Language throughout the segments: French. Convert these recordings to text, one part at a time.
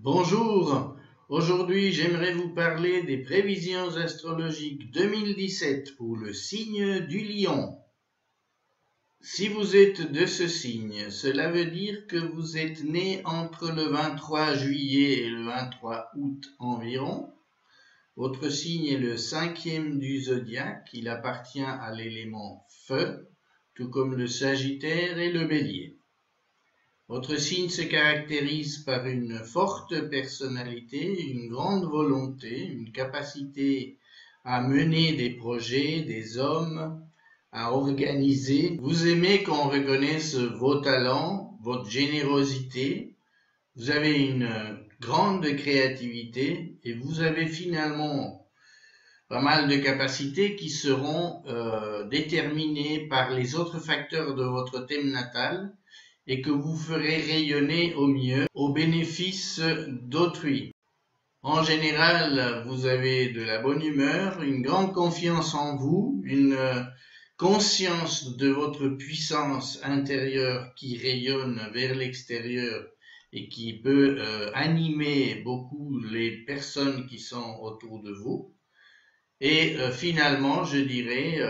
Bonjour, aujourd'hui j'aimerais vous parler des prévisions astrologiques 2017 pour le signe du Lion. Si vous êtes de ce signe, cela veut dire que vous êtes né entre le 23 juillet et le 23 août environ. Votre signe est le 5e du zodiaque, il appartient à l'élément feu, tout comme le Sagittaire et le Bélier. Votre signe se caractérise par une forte personnalité, une grande volonté, une capacité à mener des projets, des hommes, à organiser. Vous aimez qu'on reconnaisse vos talents, votre générosité. Vous avez une grande créativité et vous avez finalement pas mal de capacités qui seront déterminées par les autres facteurs de votre thème natal et que vous ferez rayonner au mieux au bénéfice d'autrui. En général, vous avez de la bonne humeur, une grande confiance en vous, une conscience de votre puissance intérieure qui rayonne vers l'extérieur et qui peut animer beaucoup les personnes qui sont autour de vous. Et finalement, je dirais,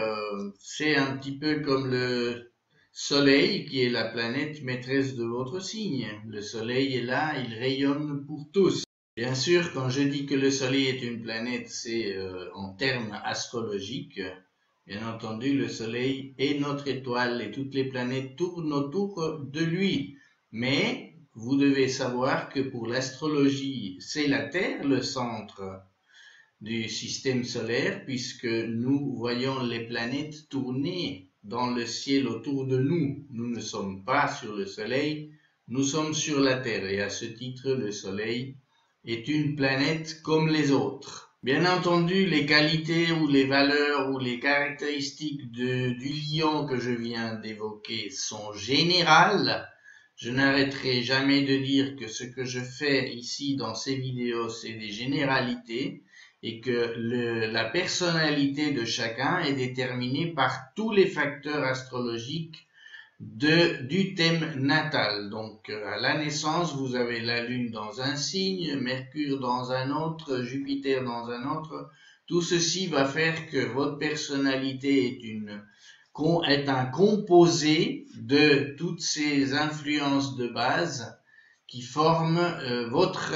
c'est un petit peu comme le Soleil, qui est la planète maîtresse de votre signe. Le Soleil est là, il rayonne pour tous. Bien sûr, quand je dis que le Soleil est une planète, c'est en termes astrologiques. Bien entendu, le Soleil est notre étoile et toutes les planètes tournent autour de lui. Mais vous devez savoir que pour l'astrologie, c'est la Terre le centre du système solaire, puisque nous voyons les planètes tourner dans le ciel autour de nous. Nous ne sommes pas sur le Soleil, nous sommes sur la Terre, et à ce titre, le Soleil est une planète comme les autres. Bien entendu, les qualités ou les valeurs ou les caractéristiques du lion que je viens d'évoquer sont générales. Je n'arrêterai jamais de dire que ce que je fais ici dans ces vidéos, c'est des généralités, et que la personnalité de chacun est déterminée par tous les facteurs astrologiques du thème natal. Donc, à la naissance, vous avez la Lune dans un signe, Mercure dans un autre, Jupiter dans un autre. Tout ceci va faire que votre personnalité est un composé de toutes ces influences de base qui forment votre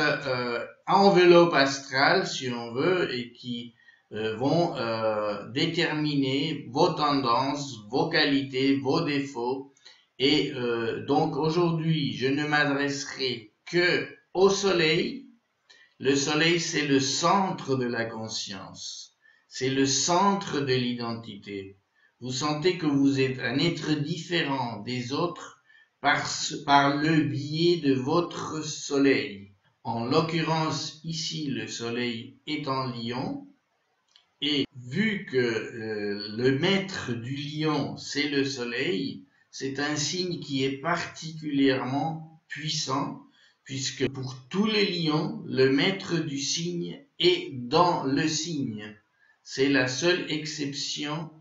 enveloppe astrale, si on veut, et qui vont déterminer vos tendances, vos qualités, vos défauts. Et donc aujourd'hui, je ne m'adresserai que au Soleil. Le Soleil, c'est le centre de la conscience, c'est le centre de l'identité. Vous sentez que vous êtes un être différent des autres par le biais de votre Soleil. En l'occurrence, ici, le Soleil est en Lion, et vu que le maître du Lion, c'est le Soleil, c'est un signe qui est particulièrement puissant, puisque pour tous les lions, le maître du signe est dans le signe. C'est la seule exception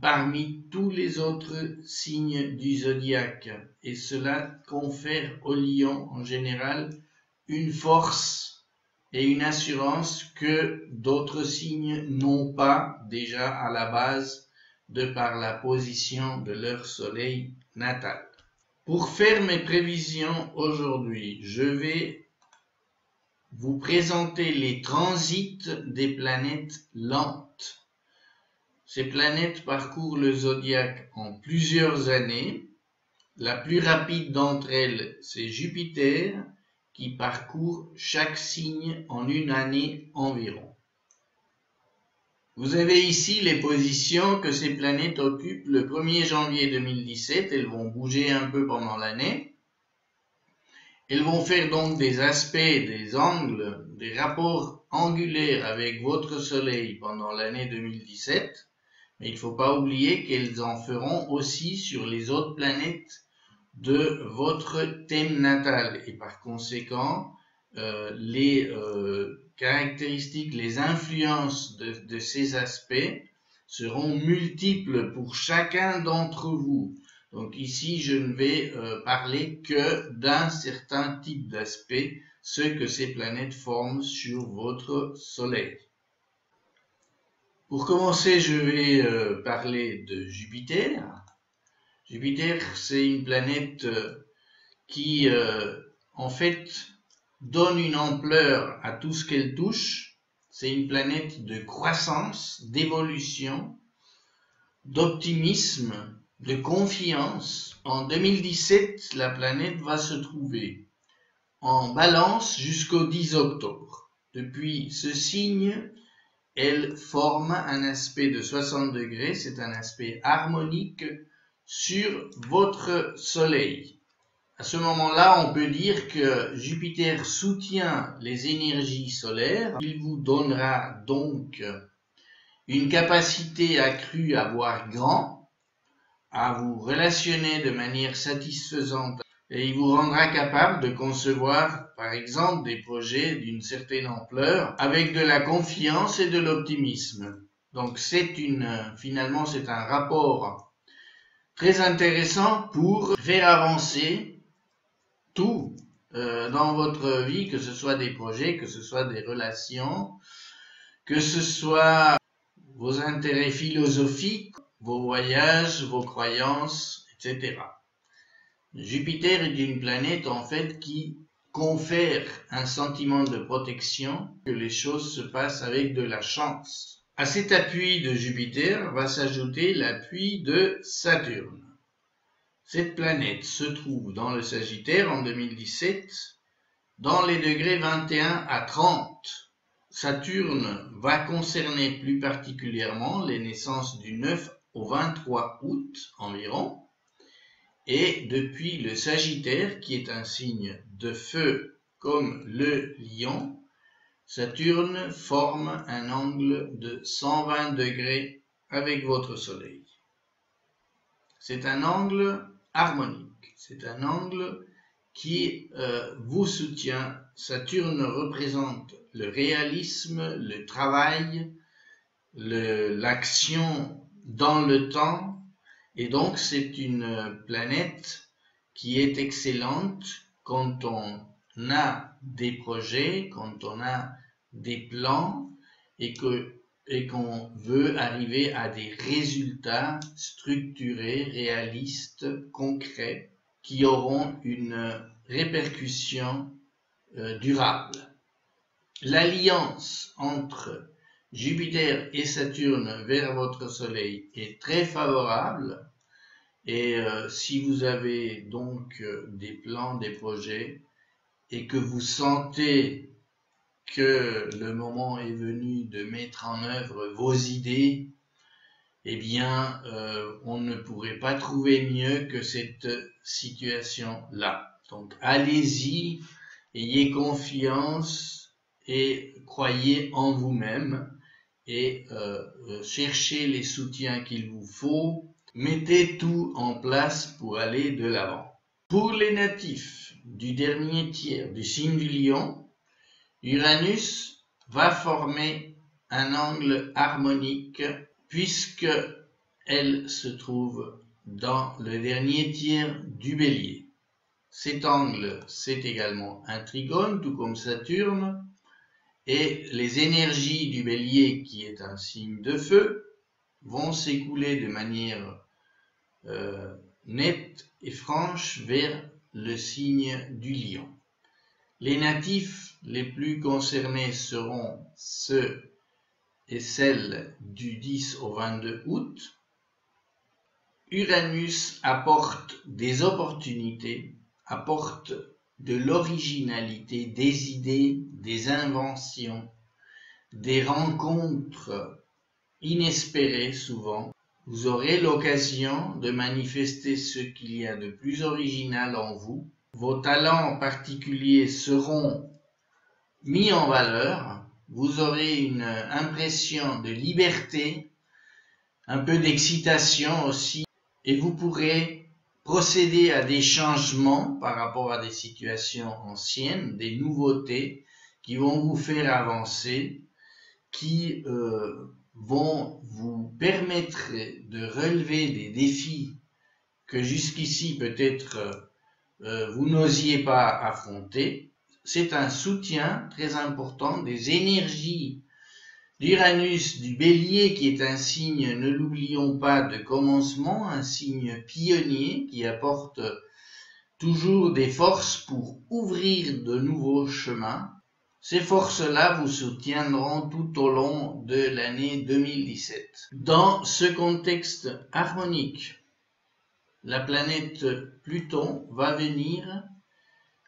parmi tous les autres signes du zodiaque, et cela confère au lion en général une force et une assurance que d'autres signes n'ont pas déjà à la base de par la position de leur soleil natal. Pour faire mes prévisions aujourd'hui, je vais vous présenter les transits des planètes lentes. Ces planètes parcourent le zodiaque en plusieurs années. La plus rapide d'entre elles, c'est Jupiter, qui parcourt chaque signe en une année environ. Vous avez ici les positions que ces planètes occupent le 1er janvier 2017. Elles vont bouger un peu pendant l'année. Elles vont faire donc des aspects, des angles, des rapports angulaires avec votre Soleil pendant l'année 2017. Mais il ne faut pas oublier qu'elles en feront aussi sur les autres planètes de votre thème natal. Et par conséquent, les caractéristiques, les influences de ces aspects seront multiples pour chacun d'entre vous. Donc ici, je ne vais parler que d'un certain type d'aspect ce que ces planètes forment sur votre Soleil. Pour commencer, je vais parler de Jupiter. Jupiter, c'est une planète qui, en fait, donne une ampleur à tout ce qu'elle touche. C'est une planète de croissance, d'évolution, d'optimisme, de confiance. En 2017, la planète va se trouver en Balance jusqu'au 10 octobre. Depuis ce signe, elle forme un aspect de 60 degrés, c'est un aspect harmonique sur votre Soleil. À ce moment-là, on peut dire que Jupiter soutient les énergies solaires. Il vous donnera donc une capacité accrue à voir grand, à vous relationner de manière satisfaisante, et il vous rendra capable de concevoir, par exemple, des projets d'une certaine ampleur avec de la confiance et de l'optimisme. Donc finalement, c'est un rapport très intéressant pour faire avancer tout dans votre vie, que ce soit des projets, que ce soit des relations, que ce soit vos intérêts philosophiques, vos voyages, vos croyances, etc. Jupiter est une planète en fait qui confère un sentiment de protection, que les choses se passent avec de la chance. À cet appui de Jupiter va s'ajouter l'appui de Saturne. Cette planète se trouve dans le Sagittaire en 2017, dans les degrés 21 à 30. Saturne va concerner plus particulièrement les naissances du 9 au 23 août environ. Et depuis le Sagittaire, qui est un signe de feu comme le Lion, Saturne forme un angle de 120 degrés avec votre Soleil. C'est un angle harmonique, c'est un angle qui vous soutient. Saturne représente le réalisme, le travail, l'action dans le temps. Et donc, c'est une planète qui est excellente quand on a des projets, quand on a des plans et qu'on veut arriver à des résultats structurés, réalistes, concrets, qui auront une répercussion durable. L'alliance entre Jupiter et Saturne vers votre Soleil est très favorable et si vous avez donc des plans, des projets et que vous sentez que le moment est venu de mettre en œuvre vos idées, eh bien on ne pourrait pas trouver mieux que cette situation-là. Donc allez-y, ayez confiance et croyez en vous-même. Et cherchez les soutiens qu'il vous faut, mettez tout en place pour aller de l'avant. Pour les natifs du dernier tiers du signe du Lion, Uranus va former un angle harmonique puisque elle se trouve dans le dernier tiers du Bélier. Cet angle, c'est également un trigone, tout comme Saturne. Et les énergies du Bélier, qui est un signe de feu, vont s'écouler de manière nette et franche vers le signe du Lion. Les natifs les plus concernés seront ceux et celles du 10 au 22 août. Uranus apporte des opportunités, apporte de l'originalité, des idées, des inventions, des rencontres inespérées souvent. Vous aurez l'occasion de manifester ce qu'il y a de plus original en vous. Vos talents particuliers seront mis en valeur. Vous aurez une impression de liberté, un peu d'excitation aussi, et vous pourrez procéder à des changements par rapport à des situations anciennes, des nouveautés qui vont vous faire avancer, qui vont vous permettre de relever des défis que jusqu'ici peut-être vous n'osiez pas affronter. c'est un soutien très important des énergies d'Uranus, du Bélier, qui est un signe, ne l'oublions pas, de commencement, un signe pionnier qui apporte toujours des forces pour ouvrir de nouveaux chemins. Ces forces-là vous soutiendront tout au long de l'année 2017. Dans ce contexte harmonique, la planète Pluton va venir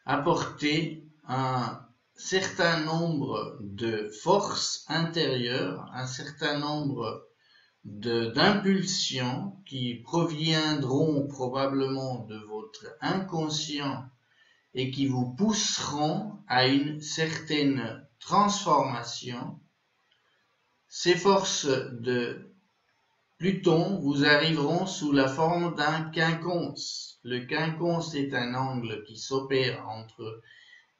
apporter un certain nombre de forces intérieures, un certain nombre d'impulsions qui proviendront probablement de votre inconscient et qui vous pousseront à une certaine transformation. Ces forces de Pluton vous arriveront sous la forme d'un quinconce. Le quinconce est un angle qui s'opère entre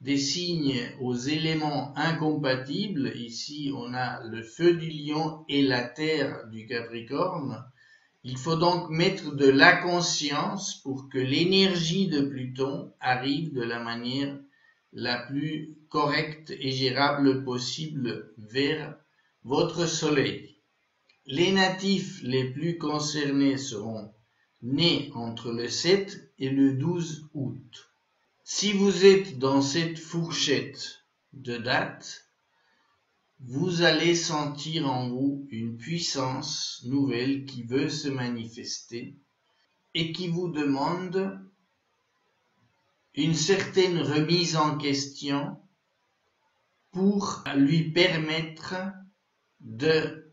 des signes aux éléments incompatibles. Ici, on a le feu du Lion et la terre du Capricorne. Il faut donc mettre de la conscience pour que l'énergie de Pluton arrive de la manière la plus correcte et gérable possible vers votre Soleil. Les natifs les plus concernés seront nés entre le 7 et le 12 août. Si vous êtes dans cette fourchette de dates, vous allez sentir en vous une puissance nouvelle qui veut se manifester et qui vous demande une certaine remise en question pour lui permettre de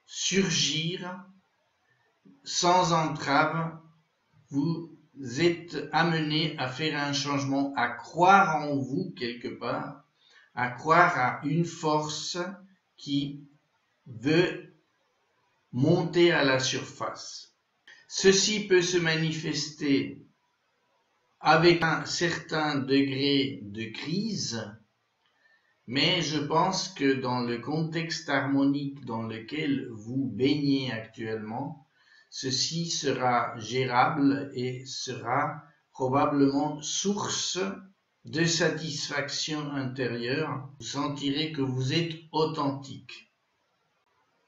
surgir sans entrave. Vous êtes amené à faire un changement, à croire en vous quelque part, à croire à une force qui veut monter à la surface. Ceci peut se manifester avec un certain degré de crise, mais je pense que dans le contexte harmonique dans lequel vous baignez actuellement, ceci sera gérable et sera probablement source de satisfaction intérieure. Vous sentirez que vous êtes authentique.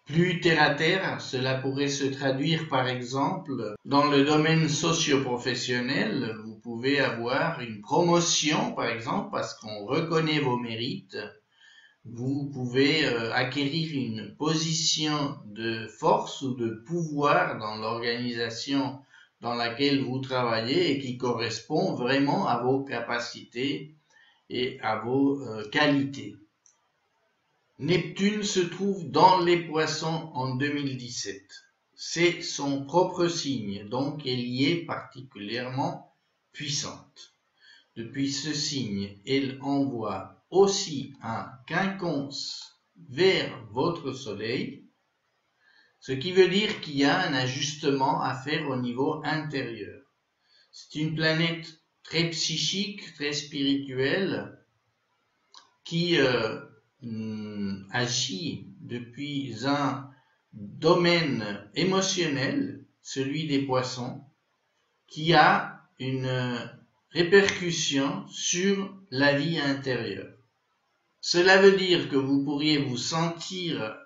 Plus terre à terre, cela pourrait se traduire par exemple dans le domaine socio-professionnel. Vous pouvez avoir une promotion par exemple parce qu'on reconnaît vos mérites. Vous pouvez acquérir une position de force ou de pouvoir dans l'organisation dans laquelle vous travaillez et qui correspond vraiment à vos capacités et à vos qualités. Neptune se trouve dans les Poissons en 2017. C'est son propre signe, donc elle y est particulièrement puissante. Depuis ce signe, elle envoie aussi un quinconce vers votre Soleil, ce qui veut dire qu'il y a un ajustement à faire au niveau intérieur. C'est une planète très psychique, très spirituelle, qui agit depuis un domaine émotionnel, celui des Poissons, qui a une répercussion sur la vie intérieure. Cela veut dire que vous pourriez vous sentir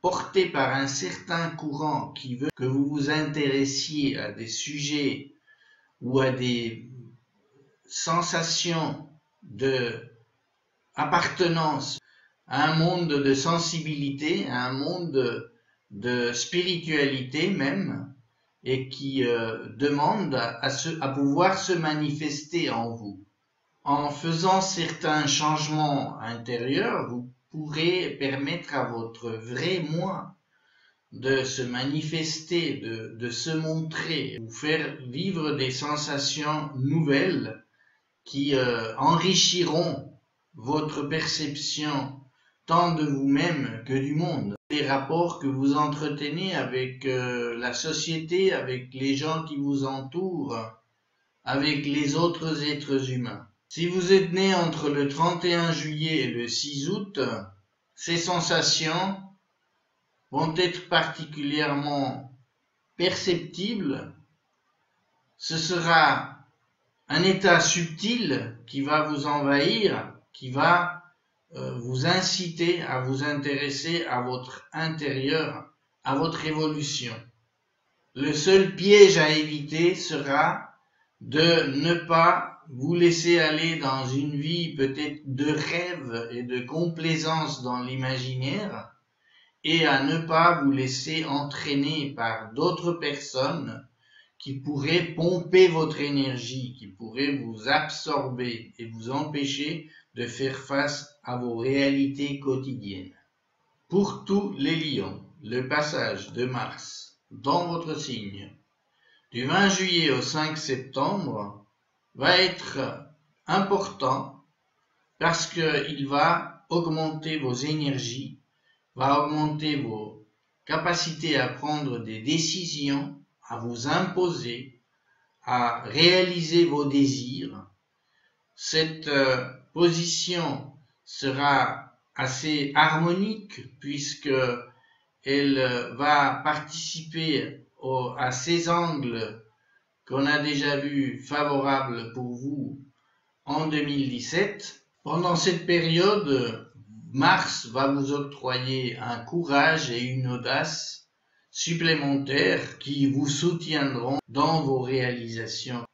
porté par un certain courant qui veut que vous vous intéressiez à des sujets ou à des sensations d'appartenance à un monde de sensibilité, à un monde de spiritualité même, et qui demande à pouvoir se manifester en vous. En faisant certains changements intérieurs, vous pourrez permettre à votre vrai moi de se manifester, de se montrer, vous faire vivre des sensations nouvelles qui enrichiront votre perception tant de vous-même que du monde. Les rapports que vous entretenez avec la société, avec les gens qui vous entourent, avec les autres êtres humains. Si vous êtes né entre le 31 juillet et le 6 août, ces sensations vont être particulièrement perceptibles. Ce sera un état subtil qui va vous envahir, qui va vous inciter à vous intéresser à votre intérieur, à votre évolution. Le seul piège à éviter sera de ne pas vous laisser aller dans une vie peut-être de rêve et de complaisance dans l'imaginaire et à ne pas vous laisser entraîner par d'autres personnes qui pourraient pomper votre énergie, qui pourraient vous absorber et vous empêcher de faire face à vos réalités quotidiennes. Pour tous les lions, le passage de Mars dans votre signe du 20 juillet au 5 septembre va être important parce qu'il va augmenter vos énergies, va augmenter vos capacités à prendre des décisions, à vous imposer, à réaliser vos désirs. Cette position sera assez harmonique puisque elle va participer à ces angles qu'on a déjà vus favorables pour vous en 2017. Pendant cette période, Mars va vous octroyer un courage et une audace supplémentaires qui vous soutiendront dans vos réalisations.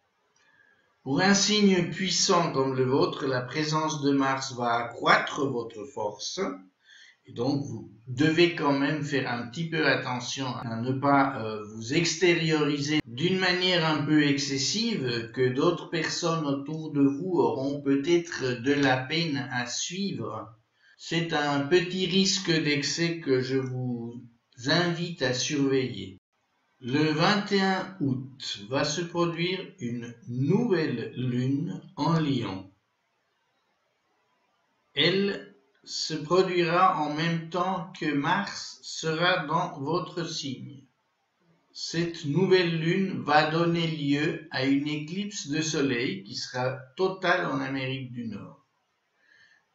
Pour un signe puissant comme le vôtre, la présence de Mars va accroître votre force. Et donc, vous devez quand même faire un petit peu attention à ne pas vous extérioriser d'une manière un peu excessive que d'autres personnes autour de vous auront peut-être de la peine à suivre. C'est un petit risque d'excès que je vous invite à surveiller. Le 21 août va se produire une nouvelle lune en Lion. Elle se produira en même temps que Mars sera dans votre signe. Cette nouvelle lune va donner lieu à une éclipse de soleil qui sera totale en Amérique du Nord.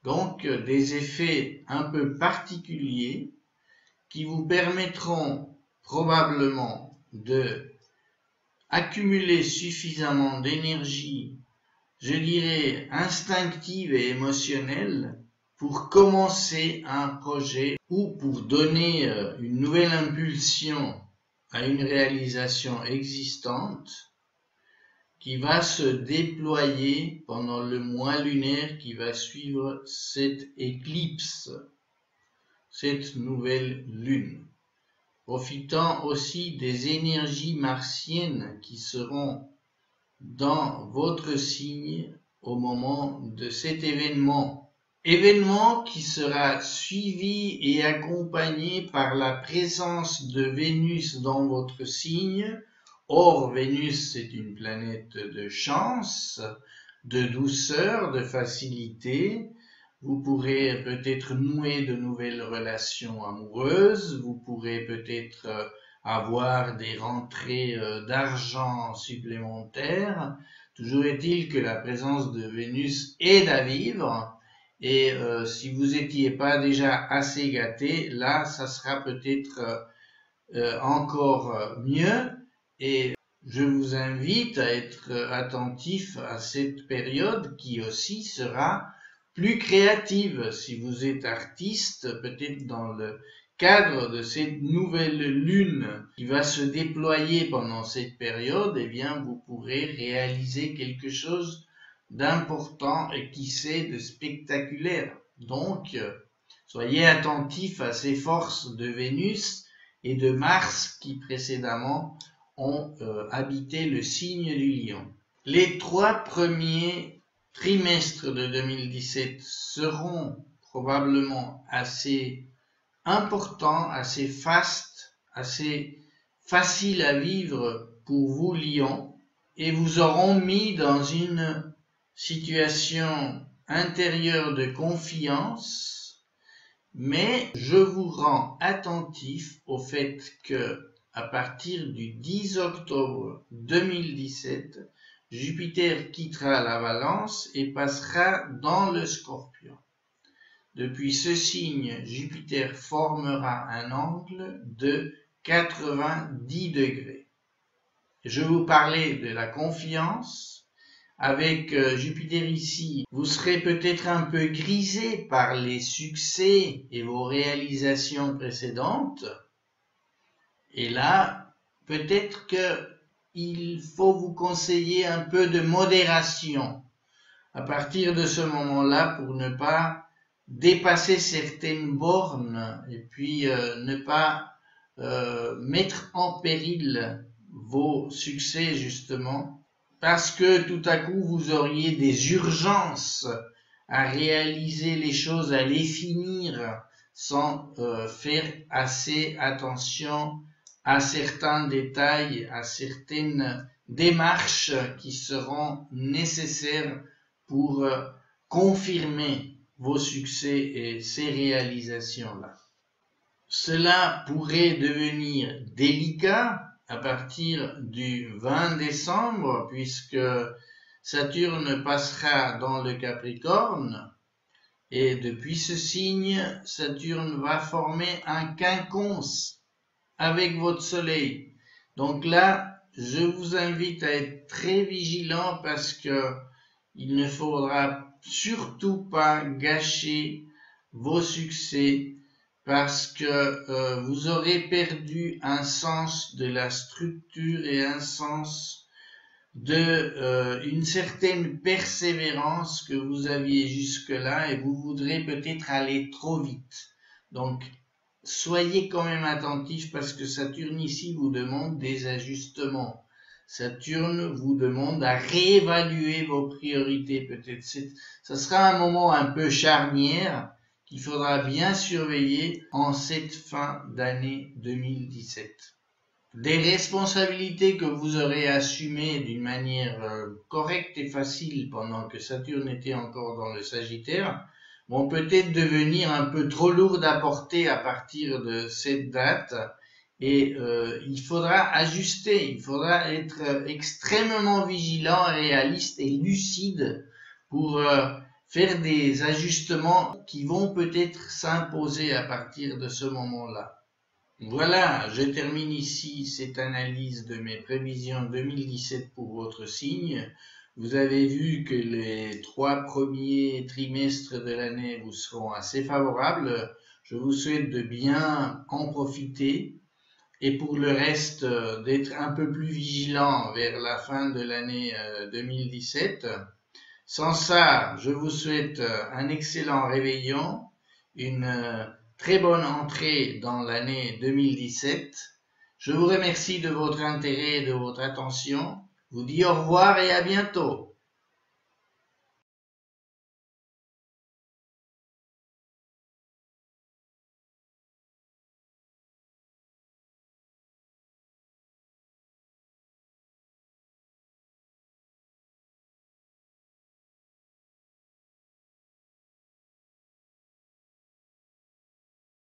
Donc des effets un peu particuliers qui vous permettront probablement de accumuler suffisamment d'énergie, je dirais instinctive et émotionnelle, pour commencer un projet ou pour donner une nouvelle impulsion à une réalisation existante qui va se déployer pendant le mois lunaire qui va suivre cette éclipse, cette nouvelle lune. Profitant aussi des énergies martiennes qui seront dans votre signe au moment de cet événement. Événement qui sera suivi et accompagné par la présence de Vénus dans votre signe. Or, Vénus, c'est une planète de chance, de douceur, de facilité. Vous pourrez peut-être nouer de nouvelles relations amoureuses. Vous pourrez peut-être avoir des rentrées d'argent supplémentaires. Toujours est-il que la présence de Vénus aide à vivre. Et si vous n'étiez pas déjà assez gâté, là, ça sera peut-être encore mieux. Et je vous invite à être attentif à cette période qui aussi sera plus créative. Si vous êtes artiste, peut-être dans le cadre de cette nouvelle lune qui va se déployer pendant cette période, eh bien, vous pourrez réaliser quelque chose d'important et qui sait de spectaculaire. Donc, soyez attentifs à ces forces de Vénus et de Mars qui précédemment ont habité le signe du Lion. Les 3 premiers trimestres de 2017 seront probablement assez importants, assez fastes, assez faciles à vivre pour vous, Lion, et vous auront mis dans une situation intérieure de confiance, mais je vous rends attentif au fait que à partir du 10 octobre 2017, Jupiter quittera la Balance et passera dans le Scorpion. Depuis ce signe, Jupiter formera un angle de 90 degrés. Je vous parlais de la confiance. avec Jupiter ici, vous serez peut-être un peu grisé par les succès et vos réalisations précédentes. Et là, peut-être qu'il faut vous conseiller un peu de modération à partir de ce moment-là pour ne pas dépasser certaines bornes et puis ne pas mettre en péril vos succès justement, parce que tout à coup vous auriez des urgences à réaliser les choses, à les finir sans faire assez attention à certains détails, à certaines démarches qui seront nécessaires pour confirmer vos succès et ces réalisations-là. Cela pourrait devenir délicat à partir du 20 décembre, puisque Saturne passera dans le Capricorne, et depuis ce signe, Saturne va former un quinconce avec votre Soleil. Donc là, je vous invite à être très vigilant parce que il ne faudra surtout pas gâcher vos succès, parce que vous aurez perdu un sens de la structure et un sens de une certaine persévérance que vous aviez jusque-là, et vous voudrez peut-être aller trop vite. Donc, soyez quand même attentifs parce que Saturne ici vous demande des ajustements. Saturne vous demande à réévaluer vos priorités. Peut-être ça sera un moment un peu charnière qu'il faudra bien surveiller en cette fin d'année 2017. Des responsabilités que vous aurez assumées d'une manière correcte et facile pendant que Saturne était encore dans le Sagittaire vont peut-être devenir un peu trop lourdes à porter à partir de cette date, et il faudra ajuster, il faudra être extrêmement vigilant, réaliste et lucide pour faire des ajustements qui vont peut-être s'imposer à partir de ce moment-là. Voilà, je termine ici cette analyse de mes prévisions 2017 pour votre signe. Vous avez vu que les 3 premiers trimestres de l'année vous seront assez favorables. Je vous souhaite de bien en profiter et pour le reste d'être un peu plus vigilant vers la fin de l'année 2017. Sans ça, je vous souhaite un excellent réveillon, une très bonne entrée dans l'année 2017. Je vous remercie de votre intérêt et de votre attention. Je vous dis au revoir et à bientôt.